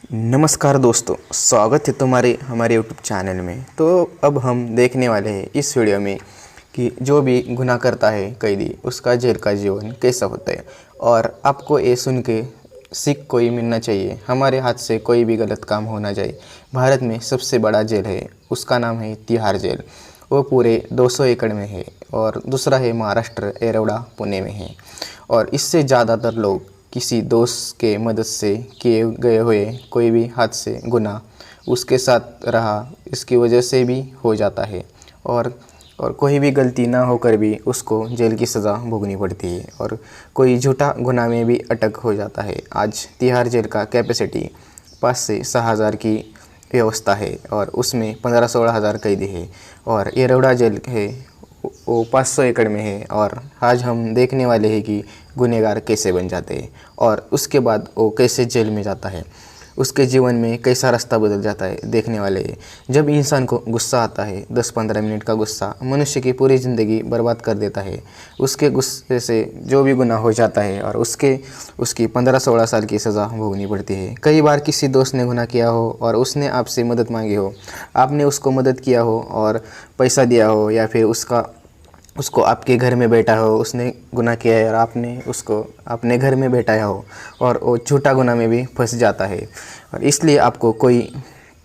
नमस्कार दोस्तों, स्वागत है तुम्हारे हमारे यूट्यूब चैनल में। तो अब हम देखने वाले हैं इस वीडियो में कि जो भी गुनाह करता है कैदी, उसका जेल का जीवन कैसा होता है। और आपको ये सुन के सीख कोई मिलना चाहिए। हमारे हाथ से कोई भी गलत काम होना चाहिए। भारत में सबसे बड़ा जेल है, उसका नाम है तिहाड़ जेल। वो पूरे 200 एकड़ में है। और दूसरा है महाराष्ट्र, एरोडा, पुणे में है। और इससे ज़्यादातर लोग किसी दोस्त के मदद से किए गए हुए कोई भी हादसे गुनाह उसके साथ रहा, इसकी वजह से भी हो जाता है। और कोई भी गलती ना होकर भी उसको जेल की सज़ा भोगनी पड़ती है। और कोई झूठा गुनाह में भी अटक हो जाता है। आज तिहाड़ जेल का कैपेसिटी 5 से 6 हज़ार की व्यवस्था है और उसमें 15-16 हज़ार कैदी है। और एरोडा जेल है वो 500 एकड़ में है। और आज हम देखने वाले हैं कि गुनहगार कैसे बन जाते हैं और उसके बाद वो कैसे जेल में जाता है, उसके जीवन में कैसा रास्ता बदल जाता है, देखने वाले हैं। जब इंसान को गुस्सा आता है, 10-15 मिनट का गुस्सा मनुष्य की पूरी ज़िंदगी बर्बाद कर देता है। उसके गुस्से से जो भी गुनाह हो जाता है और उसकी 15-16 साल की सज़ा भोगनी पड़ती है। कई बार किसी दोस्त ने गुनाह किया हो और उसने आपसे मदद मांगी हो, आपने उसको मदद किया हो और पैसा दिया हो, या फिर उसको आपके घर में बैठा हो, उसने गुनाह किया है और आपने उसको अपने घर में बैठाया हो और वो झूठा गुनाह में भी फंस जाता है। और इसलिए आपको कोई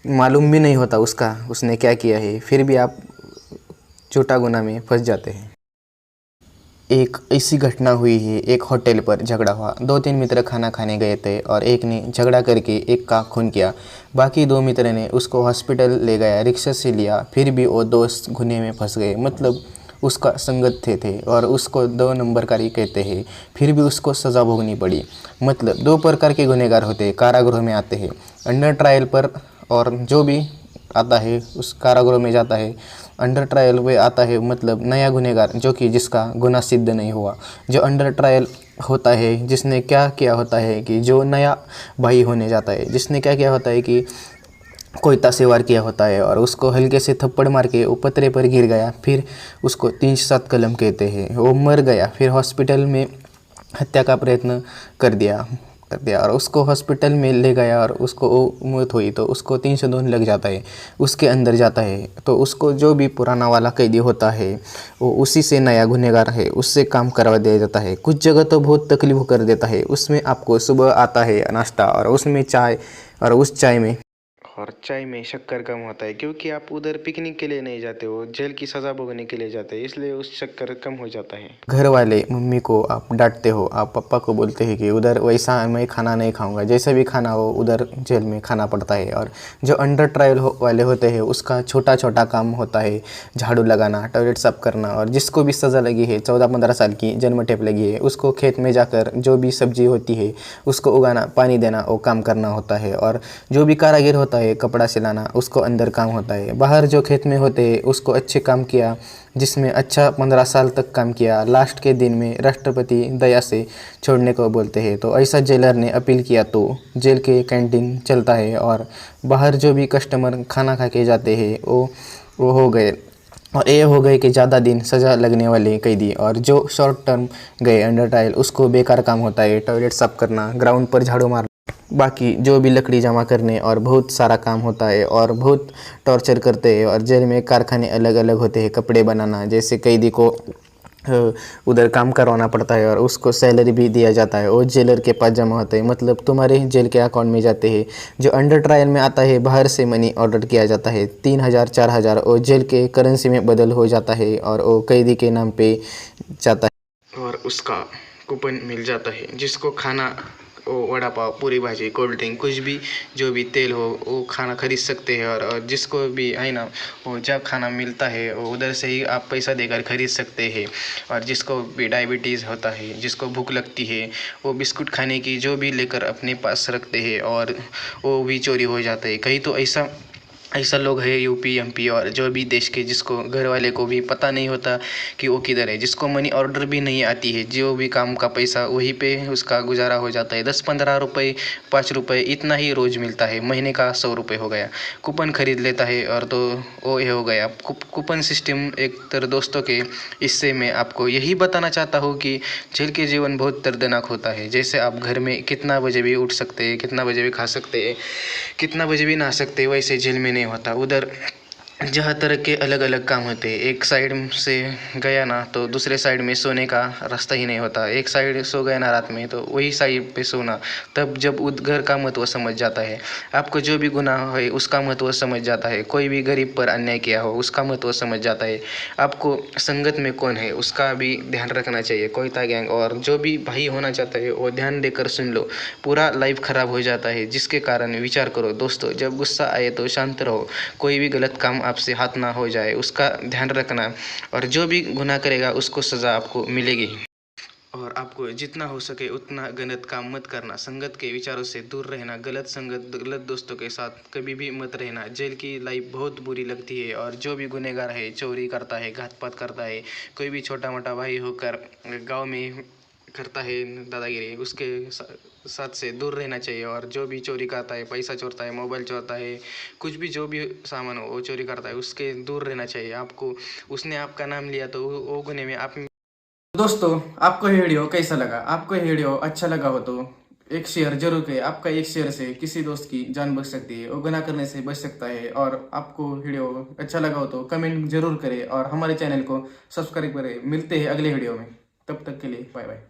मालूम भी नहीं होता उसने क्या किया है, फिर भी आप झूठा गुनाह में फंस जाते हैं। एक ऐसी घटना हुई है, एक होटल पर झगड़ा हुआ। 2-3 मित्र खाना खाने गए थे और एक ने झगड़ा करके एक का खून किया। बाकी 2 मित्र ने उसको हॉस्पिटल ले गया, रिक्शा से लिया, फिर भी वो दोस्त गुनाह में फंस गए। मतलब उसका संगत थे और उसको 2 नंबरकारी कहते हैं, फिर भी उसको सज़ा भोगनी पड़ी। मतलब 2 प्रकार के गुनहगार होते हैं, कारागृह में आते हैं, अंडर ट्रायल पर, और जो भी आता है उस कारागृह में जाता है। अंडर ट्रायल में आता है मतलब नया गुनहगार जो कि जिसका गुनाह सिद्ध नहीं हुआ। जो अंडर ट्रायल होता है, जिसने क्या किया होता है कि जो नया भाई होने जाता है, जिसने क्या किया होता है कि कोई तासेवार किया होता है और उसको हल्के से थप्पड़ मार के वो पतरे पर गिर गया, फिर उसको 3-7 कलम कहते हैं, वो मर गया, फिर हॉस्पिटल में हत्या का प्रयत्न कर दिया और उसको हॉस्पिटल में ले गया और उसको वो मौत हुई, तो उसको 302 लग जाता है, उसके अंदर जाता है। तो उसको जो भी पुराना वाला कैदी होता है वो उसी से नया गुनहगार है, उससे काम करवा दिया जाता है। कुछ जगह तो बहुत तकलीफ कर देता है। उसमें आपको सुबह आता है नाश्ता और उसमें चाय, और उस चाय में शक्कर कम होता है, क्योंकि आप उधर पिकनिक के लिए नहीं जाते हो, जेल की सज़ा भोगने के लिए जाते हैं, इसलिए उस शक्कर कम हो जाता है। घर वाले मम्मी को आप डांटते हो, आप पापा को बोलते हैं कि उधर वैसा मैं खाना नहीं खाऊंगा, जैसा भी खाना हो उधर जेल में खाना पड़ता है। और जो अंडर ट्रायल वाले होते हैं उसका छोटा छोटा काम होता है, झाड़ू लगाना, टॉयलेट साफ करना। और जिसको भी सज़ा लगी है, 14-15 साल की जन्म टेप लगी है, उसको खेत में जाकर जो भी सब्जी होती है उसको उगाना, पानी देना, वो काम करना होता है। और जो भी कारागिर होता है, कपड़ा सिलाना, उसको अंदर काम होता है। बाहर जो खेत में होते हैं उसको अच्छे काम किया, जिसमें अच्छा 15 साल तक काम किया, लास्ट के दिन में राष्ट्रपति दया से छोड़ने को बोलते हैं। तो ऐसा जेलर ने अपील किया तो जेल के कैंटीन चलता है और बाहर जो भी कस्टमर खाना खा के जाते हैं वो हो गए। और ये हो गए कि ज़्यादा दिन सज़ा लगने वाले कैदी, और जो शॉर्ट टर्म गए अंडर ट्रायल उसको बेकार काम होता है, टॉयलेट साफ करना, ग्राउंड पर झाड़ू मारना, बाकी जो भी लकड़ी जमा करने और बहुत सारा काम होता है। और बहुत टॉर्चर करते हैं। और जेल में कारखाने अलग अलग होते हैं, कपड़े बनाना, जैसे कैदी को उधर काम करवाना पड़ता है और उसको सैलरी भी दिया जाता है, वो जेलर के पास जमा होता है, मतलब तुम्हारे जेल के अकाउंट में जाते हैं। जो अंडर ट्रायल में आता है बाहर से मनी ऑर्डर किया जाता है, 3,000-4,000 वो जेल के करेंसी में बदल हो जाता है और वो कैदी के नाम पे जाता है और उसका कूपन मिल जाता है, जिसको खाना, वो वड़ा पाव, पूरी भाजी, कोल्ड ड्रिंक, कुछ भी जो भी तेल हो वो खाना खरीद सकते हैं। और जिसको भी है ना, वो जब खाना मिलता है वो उधर से ही आप पैसा देकर खरीद सकते हैं। और जिसको भी डायबिटीज़ होता है, जिसको भूख लगती है, वो बिस्कुट खाने की जो भी लेकर अपने पास रखते हैं और वो भी चोरी हो जाता है। कहीं तो ऐसा ऐसा लोग है यूपी एमपी और जो भी देश के, जिसको घर वाले को भी पता नहीं होता कि वो किधर है, जिसको मनी ऑर्डर भी नहीं आती है, जो भी काम का पैसा वहीं पे उसका गुजारा हो जाता है। 10-15 रुपये, 5 रुपये इतना ही रोज़ मिलता है। महीने का 100 रुपये हो गया, कूपन खरीद लेता है और तो वो ये हो गया। कूपन सिस्टम एक तरह दोस्तों के, इससे मैं आपको यही बताना चाहता हूँ कि जेल के जीवन बहुत दर्दनाक होता है। जैसे आप घर में कितना बजे भी उठ सकते हैं, कितना बजे भी खा सकते हैं, कितना बजे भी नहा सकते हैं, वैसे जेल में नहीं होता। उधर जहाँ तरह के अलग अलग काम होते हैं। एक साइड से गया ना तो दूसरे साइड में सोने का रास्ता ही नहीं होता। एक साइड सो गया ना रात में तो वही साइड पे सोना। तब जब उधर का महत्व समझ जाता है, आपको जो भी गुनाह है उसका महत्व समझ जाता है, कोई भी गरीब पर अन्याय किया हो उसका महत्व समझ जाता है, आपको संगत में कौन है उसका भी ध्यान रखना चाहिए। कोयता गैंग और जो भी भाई होना चाहता है वो ध्यान देकर सुन लो, पूरा लाइफ खराब हो जाता है। जिसके कारण विचार करो दोस्तों, जब गुस्सा आए तो शांत रहो, कोई भी गलत काम आपसे हाथ ना हो जाए उसका ध्यान रखना, और जो भी गुनाह करेगा उसको सज़ा आपको मिलेगी। और आपको जितना हो सके उतना गलत काम मत करना, संगत के विचारों से दूर रहना, गलत संगत गलत दोस्तों के साथ कभी भी मत रहना। जेल की लाइफ बहुत बुरी लगती है। और जो भी गुनहगार है, चोरी करता है, घातपात करता है, कोई भी छोटा मोटा भाई होकर गांव में करता है दादागिरी, उसके साथ से दूर रहना चाहिए। और जो भी चोरी करता है, पैसा चोरता है, मोबाइल चोरता है, कुछ भी जो भी सामान हो वो चोरी करता है, उसके दूर रहना चाहिए। आपको उसने आपका नाम लिया तो वो गुने में आप। दोस्तों, आपको ये वीडियो कैसा लगा? आपको ये वीडियो अच्छा लगा हो तो एक शेयर जरूर करें। आपका एक शेयर से किसी दोस्त की जान बच सकती है, वो गुनाह करने से बच सकता है। और आपको वीडियो अच्छा लगा हो तो कमेंट जरूर करें और हमारे चैनल को सब्सक्राइब करें। मिलते हैं अगले वीडियो में, तब तक के लिए बाय बाय।